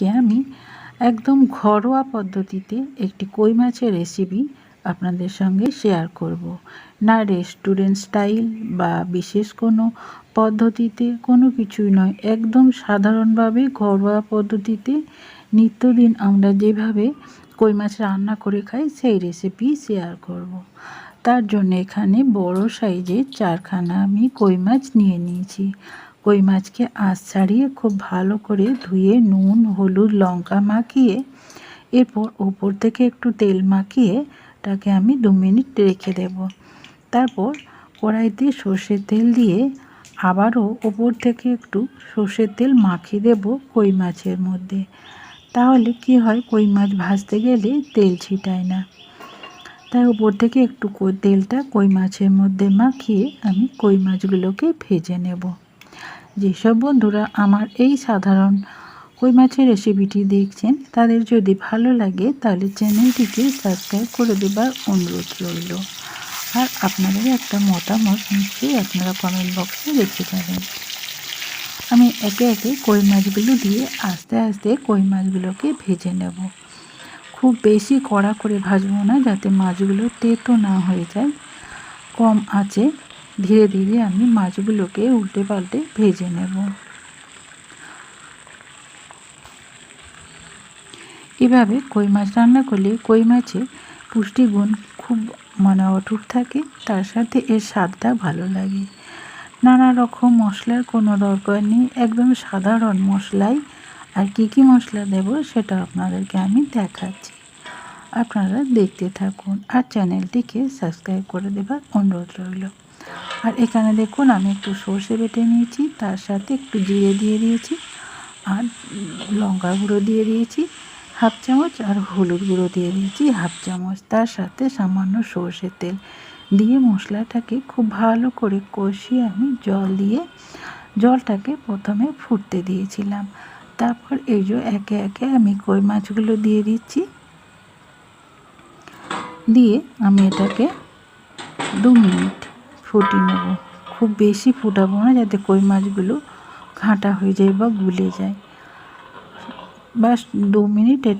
আজকে আমি একদম ঘরোয়া পদ্ধতিতে একটি কই মাছের রেসিপি আপনাদের সঙ্গে শেয়ার করব। না রেস্টুরেন্ট স্টাইল বা বিশেষ কোনো পদ্ধতিতে, কোনো কিছুই নয়, একদম সাধারণভাবে ঘরোয়া পদ্ধতিতে নিত্যদিন আমরা যেভাবে কই মাছ রান্না করে খাই সেই রেসিপি শেয়ার করব। তার জন্য এখানে বড় সাইজের 4খানা আমি কই মাছ নিয়ে নিয়েছি। কই মাছকে আঁশ ছাড়িয়ে খুব ভালো করে ধুয়ে নুন, হলুদ, লঙ্কা মাখিয়ে এরপর ওপর থেকে একটু তেল মাখিয়ে তাকে আমি 2 মিনিট রেখে দেব। তারপর কড়াইতে সর্ষের তেল দিয়ে আবারও ওপর থেকে একটু সর্ষের তেল মাখিয়ে দেব কই মাছের মধ্যে। তাহলে কি হয়, কই মাছ ভাজতে গেলে তেল ছিটায় না। তাই ওপর থেকে একটু তেলটা কই মাছের মধ্যে মাখিয়ে আমি কই মাছগুলোকে ভেজে নেব। যেসব বন্ধুরা আমার এই সাধারণ কই মাছের রেসিপিটি দেখছেন তাদের যদি ভালো লাগে তাহলে চ্যানেলটিকে সাবস্ক্রাইব করে দেবার অনুরোধ রইল। আর আপনাদের একটা মতামত নিশ্চয়ই আপনারা কমেন্ট বক্সে লিখে যাবেন। আমি একে একে কই মাছগুলো দিয়ে আস্তে আস্তে কই মাছগুলোকে ভেজে নেব। খুব বেশি কড়া করে ভাজবো না, যাতে মাছগুলো তেতো না হয়ে যায়। কম আঁচে ধীরে ধীরে আমি মাছগুলোকে উল্টে পাল্টে ভেজে নেব। এভাবে কই মাছ রান্না করলে কই মাছের পুষ্টিগুণ খুব অটুট থাকে, তার সাথে এর স্বাদটা ভালো লাগে। নানা রকম মশলার কোনো দরকার নেই, একদম সাধারণ মশলাই। আর কী মশলা দেব সেটা আপনাদেরকে আমি দেখাচ্ছি, আপনারা দেখতে থাকুন আর চ্যানেলটিকে সাবস্ক্রাইব করে দেবার অনুরোধ রইল। আর এখানে দেখুন আমি একটু সর্ষে বেটে নিয়েছি, তার সাথে একটু জিরে দিয়ে দিয়েছি, আর লঙ্কা গুঁড়ো দিয়ে দিয়েছি 1/2 চামচ, আর হলুদ গুঁড়ো দিয়ে দিয়েছি 1/2 চামচ। তার সাথে সামান্য সর্ষের তেল দিয়ে মশলাটাকে খুব ভালো করে কষিয়ে আমি জল দিয়ে জলটাকে প্রথমে ফুটতে দিয়েছিলাম। তারপর এই যে একে একে আমি কই মাছগুলো দিয়ে দিচ্ছি, দিয়ে আমি এটাকে 2 মিনিট ফুটিয়ে নেব। খুব বেশি ফুটাবো না, যাতে কই মাছগুলো ঘাঁটা হয়ে যায় বা গুলে যায়। বাস 2 মিনিট